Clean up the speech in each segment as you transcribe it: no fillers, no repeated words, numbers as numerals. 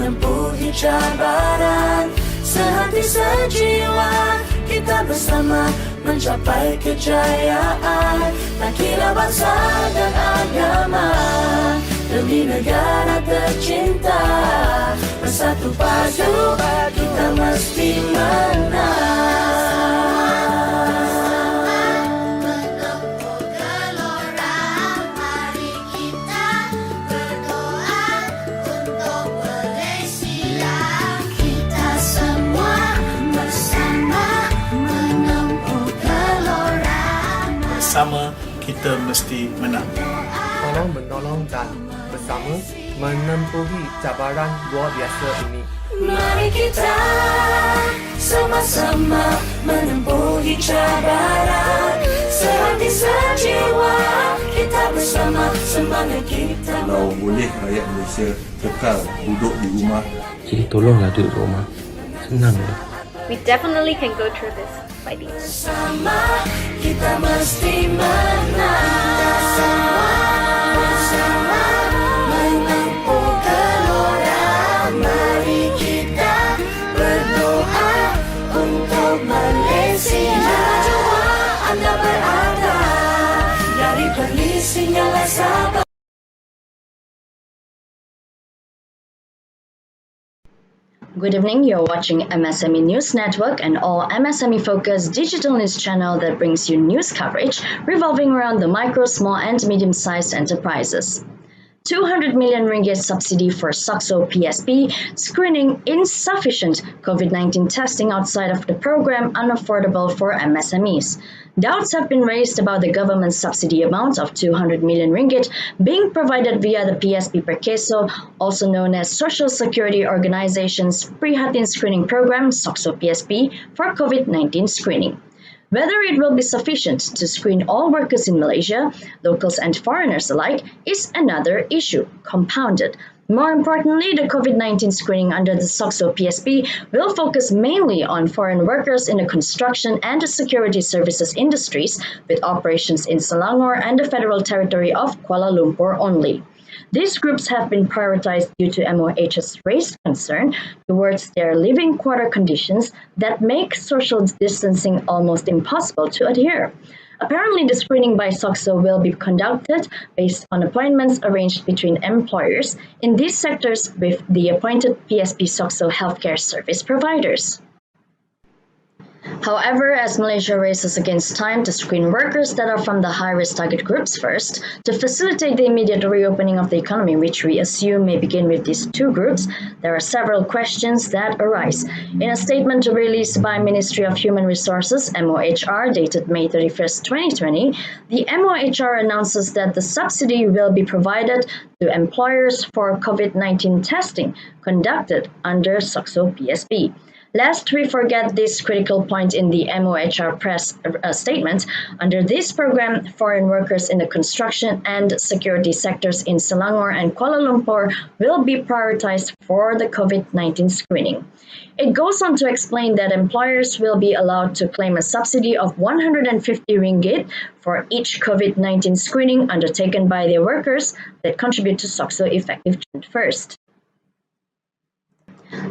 menempuhi cabaran. Sehati sejiwa kita bersama mencapai kejayaan. Tak kira bangsa dan agama, demi negara tercinta, bersatu padu kita mesti menang. Bersama kita mesti menang. Tolong menolong dan bersama menempuhi cabaran luar biasa ini. Mari kita sama-sama menempuhi cabaran. Sehati sejiwa kita bersama, semangat kita. Kalau boleh rakyat Malaysia kekal duduk di rumah, jadi tolonglah duduk di rumah. Senanglah. We definitely can go through this fighting. Bersama kita mesti menang. Bersama menempuh gelora. Mari kita berdoa untuk Malaysia. Jua anda berada dari perlising yang sabar. Good evening, you're watching MSME News Network, an all MSME-focused digital news channel that brings you news coverage revolving around the micro, small and medium-sized enterprises. 200 million ringgit subsidy for SOCSO PSP, screening insufficient COVID-19 testing outside of the program unaffordable for MSMEs. Doubts have been raised about the government's subsidy amount of 200 million ringgit being provided via the PSP per Keso, also known as Social Security Organization's Prihatin Screening Program, SOCSO PSP, for COVID-19 screening. Whether it will be sufficient to screen all workers in Malaysia, locals and foreigners alike, is another issue, compounded. More importantly, the COVID-19 screening under the SOCSO PSP will focus mainly on foreign workers in the construction and the security services industries, with operations in Selangor and the Federal Territory of Kuala Lumpur only. These groups have been prioritized due to MOH's raised concern towards their living quarter conditions that make social distancing almost impossible to adhere. Apparently, the screening by SOCSO will be conducted based on appointments arranged between employers in these sectors with the appointed PSP SOCSO healthcare service providers. However, as Malaysia races against time to screen workers that are from the high-risk target groups first, to facilitate the immediate reopening of the economy, which we assume may begin with these two groups, there are several questions that arise. In a statement released by Ministry of Human Resources, MOHR, dated May 31st, 2020, the MOHR announces that the subsidy will be provided to employers for COVID-19 testing conducted under SOCSO PSP. Lest we forget this critical point in the MOHR press statement, under this program, foreign workers in the construction and security sectors in Selangor and Kuala Lumpur will be prioritized for the COVID-19 screening. It goes on to explain that employers will be allowed to claim a subsidy of 150 ringgit for each COVID-19 screening undertaken by their workers that contribute to SOCSO effective June 1st.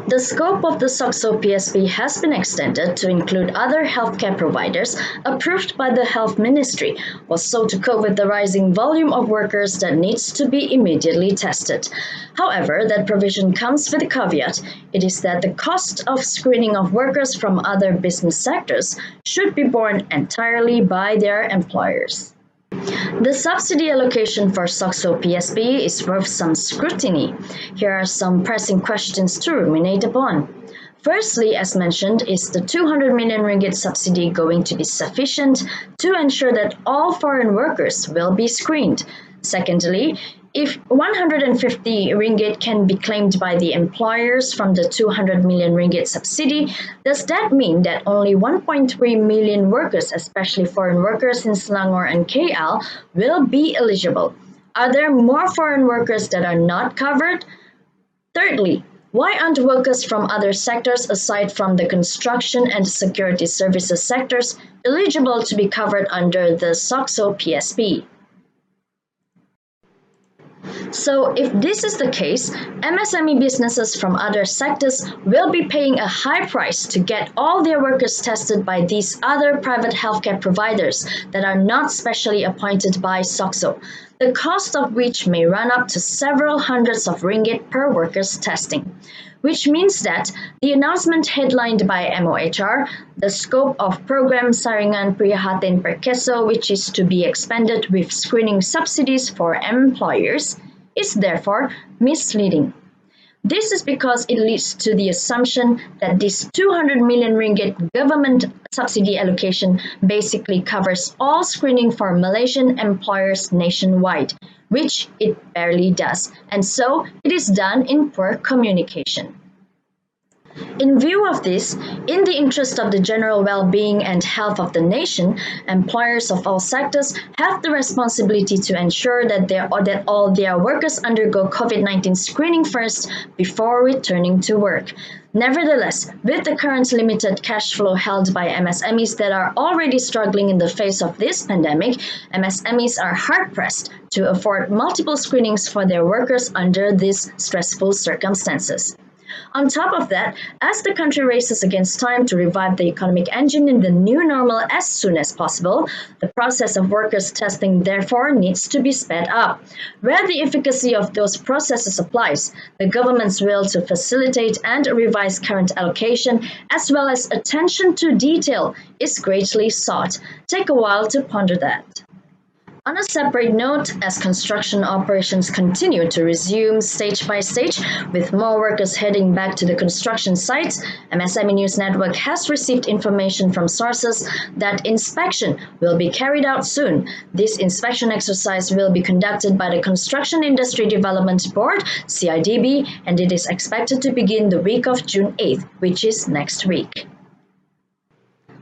The scope of the SOCSO PSP has been extended to include other healthcare providers approved by the Health Ministry, also to cope with the rising volume of workers that needs to be immediately tested. However, that provision comes with a caveat. It is that the cost of screening of workers from other business sectors should be borne entirely by their employers. The subsidy allocation for SOCSO PSP is worth some scrutiny. Here are some pressing questions to ruminate upon. Firstly, as mentioned, is the 200 million ringgit subsidy going to be sufficient to ensure that all foreign workers will be screened? Secondly, if 150 ringgit can be claimed by the employers from the 200 million ringgit subsidy, does that mean that only 1.3 million workers, especially foreign workers in Selangor and KL, will be eligible? Are there more foreign workers that are not covered? Thirdly, why aren't workers from other sectors aside from the construction and security services sectors eligible to be covered under the SOCSO PSP? So, if this is the case, MSME businesses from other sectors will be paying a high price to get all their workers tested by these other private healthcare providers that are not specially appointed by SOCSO, the cost of which may run up to several hundreds of ringgit per workers testing. Which means that the announcement headlined by MOHR, the scope of program Saringan Prihatin per Keso, which is to be expanded with screening subsidies for employers, is therefore misleading. This is because it leads to the assumption that this 200 million ringgit government subsidy allocation basically covers all screening for Malaysian employers nationwide, which it barely does, and so it is done in poor communication. In view of this, in the interest of the general well-being and health of the nation, employers of all sectors have the responsibility to ensure that all their workers undergo COVID-19 screening first before returning to work. Nevertheless, with the current limited cash flow held by MSMEs that are already struggling in the face of this pandemic, MSMEs are hard-pressed to afford multiple screenings for their workers under these stressful circumstances. On top of that, as the country races against time to revive the economic engine in the new normal as soon as possible, the process of workers testing therefore needs to be sped up. Where the efficacy of those processes applies, the government's will to facilitate and revise current allocation as well as attention to detail is greatly sought. Take a while to ponder that. On a separate note, as construction operations continue to resume stage by stage, with more workers heading back to the construction sites, MSME News Network has received information from sources that inspection will be carried out soon. This inspection exercise will be conducted by the Construction Industry Development Board, CIDB, and it is expected to begin the week of June 8th, which is next week.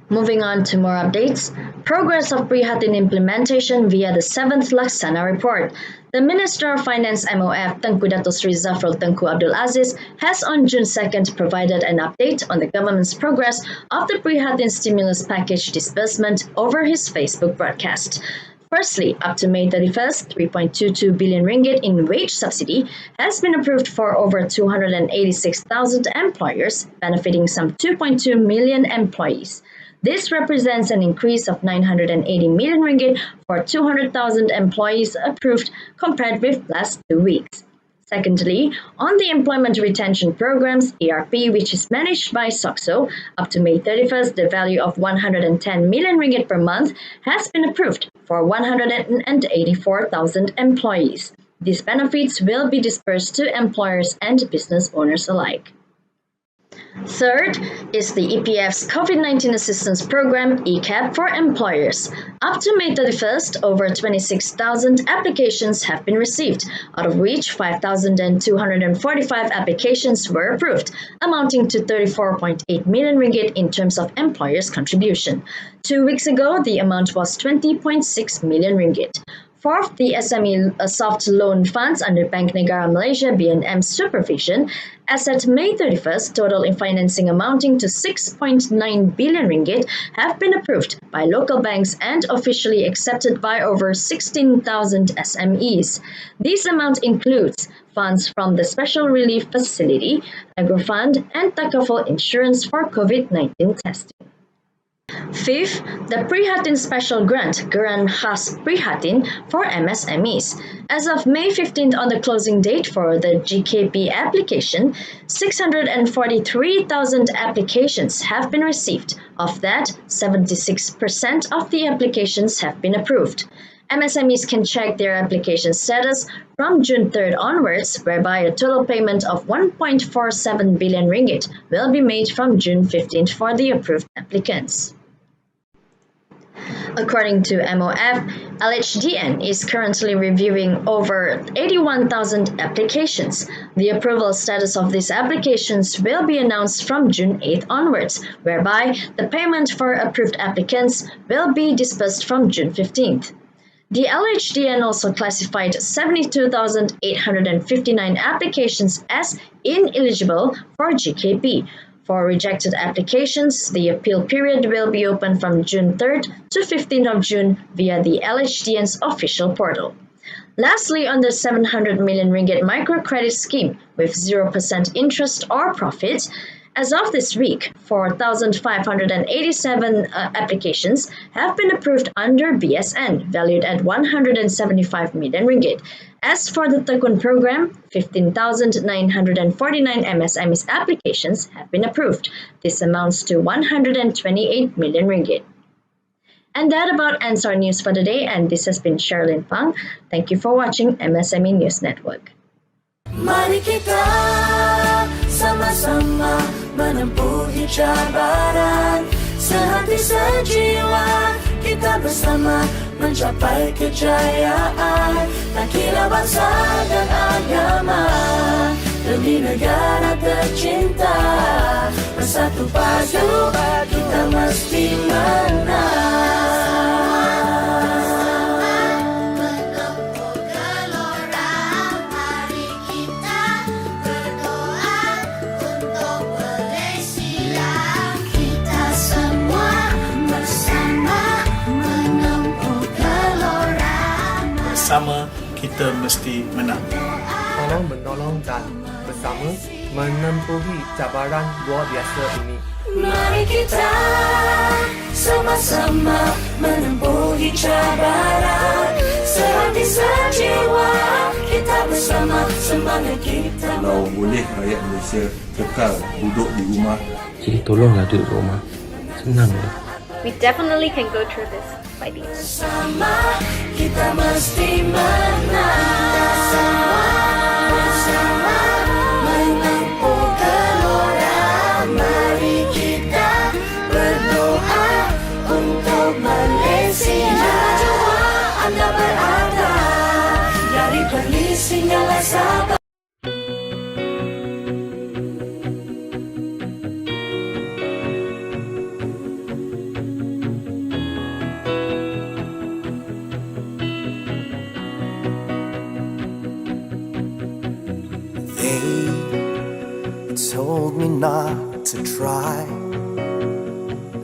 Moving on to more updates, progress of Prihatin implementation via the 7th Laksana report. The Minister of Finance MOF, Tengku Dato Sri Zafrul Tengku Abdul Aziz, has on June 2nd provided an update on the government's progress of the Prihatin stimulus package disbursement over his Facebook broadcast. Firstly, up to May 31st, 3.22 billion ringgit in wage subsidy has been approved for over 286,000 employers, benefiting some 2.2 million employees. This represents an increase of 980 million ringgit for 200,000 employees approved compared with last 2 weeks. Secondly, on the Employment Retention Programs, ERP, which is managed by SOCSO, up to May 31st, the value of 110 million ringgit per month has been approved for 184,000 employees. These benefits will be dispersed to employers and business owners alike. Third is the EPF's COVID-19 Assistance Program, ECAP, for employers. Up to May 31st, over 26,000 applications have been received, out of which 5,245 applications were approved, amounting to 34.8 million ringgit in terms of employers' contribution. 2 weeks ago, the amount was 20.6 million ringgit. Fourth, the SME soft loan funds under Bank Negara Malaysia BNM supervision, as at May 31st, total in financing amounting to 6.9 billion ringgit have been approved by local banks and officially accepted by over 16,000 SMEs. This amount includes funds from the Special Relief Facility, Agro Fund, and Takaful Insurance for COVID-19 testing. Fifth, the Prihatin Special Grant, Geran Khas Prihatin for MSMEs. As of May 15th on the closing date for the GKP application, 643,000 applications have been received. Of that, 76% of the applications have been approved. MSMEs can check their application status from June 3rd onwards, whereby a total payment of 1.47 billion ringgit will be made from June 15th for the approved applicants. According to MOF, LHDN is currently reviewing over 81,000 applications. The approval status of these applications will be announced from June 8th onwards, whereby the payment for approved applicants will be disbursed from June 15th. The LHDN also classified 72,859 applications as ineligible for GKP. For rejected applications, the appeal period will be open from June 3rd to 15th of June via the LHDN's official portal. Lastly, on the 700 million ringgit microcredit scheme with 0% interest or profit, as of this week, 4,587 applications have been approved under BSN, valued at 175 million ringgit. As for the Tekun program, 15,949 MSMEs applications have been approved. This amounts to 128 million ringgit. And that about ends our news for today, and this has been Sherilyn Fang. Thank you for watching MSME News Network. Mari kita sama-sama menempuh cabaran, sehati sejiwa kita bersama mencapai kejayaan. Tak kira bangsa dan agama, demi negara tercinta, bersatu padu kita mesti menang. Bersama kita mesti menang. Tolong menolong dan bersama menempuhi cabaran luar biasa ini. Mari kita sama-sama menempuhi cabaran, sehati sejiwa kita bersama, semangat kita. Kalau boleh rakyat Malaysia kekal duduk di rumah, Jadi tolonglah duduk rumah. Senang je. We definitely can go through this by the end. Bersama kita mesti menang. Bersama menempuh gelora. Mari kita berdoa untuk Malaysia. Jua anda berada dari Perlis hingga Sabah. Told me not to try,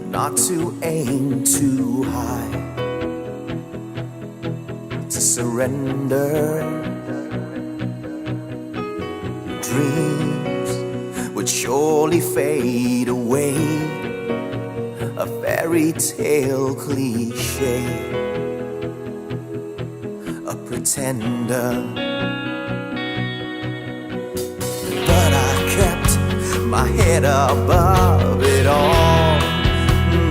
not to aim too high, to surrender. Dreams would surely fade away, a fairy tale cliche, a pretender. But I kept my head above it all.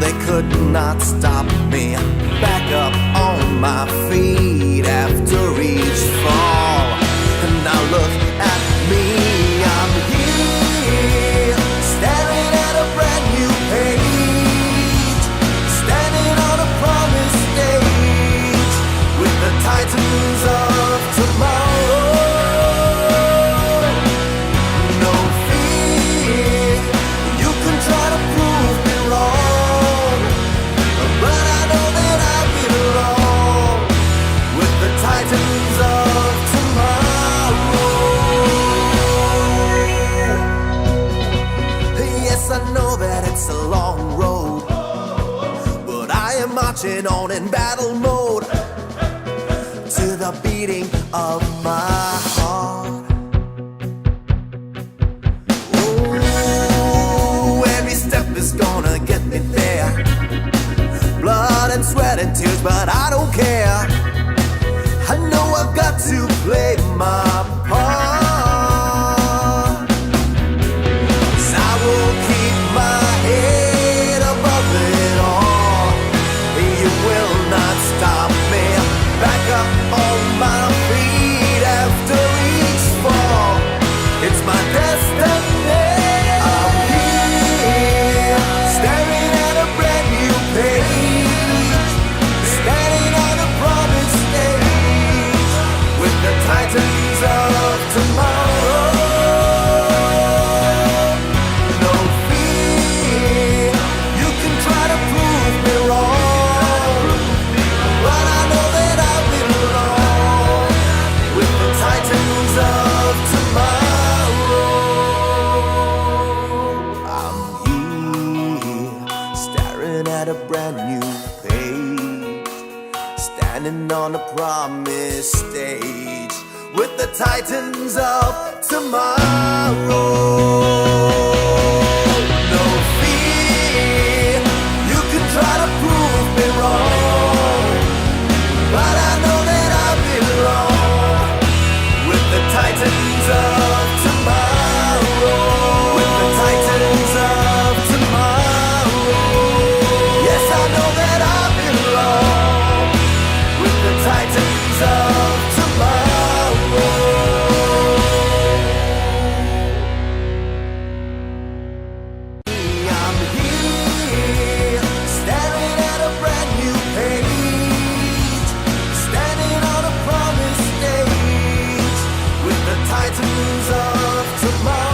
They could not stop me. Back up on my feet after each fall. And now look at me, I'm here, staring at a brand new page, standing on a promised stage with the titans of tomorrow. Marching on in battle mode to the beating of my heart. Ooh, every step is gonna get me there. Blood and sweat and tears, but I don't care. I know I've got to play my part. 'Cause I will keep my head above it all. You will not stop me. Back up on my feet after each fall. It's my destiny. I'm here, staring at a brand new page, standing on a promised stage with the titans of tomorrow. No fear, you can try to prove me wrong, but I know that I belong with the titans of tomorrow. With the titans of tomorrow. Yes, I know that I belong with the titans of tomorrow. I'm here, staring at a brand new page, standing on a promised stage with the titans of tomorrow.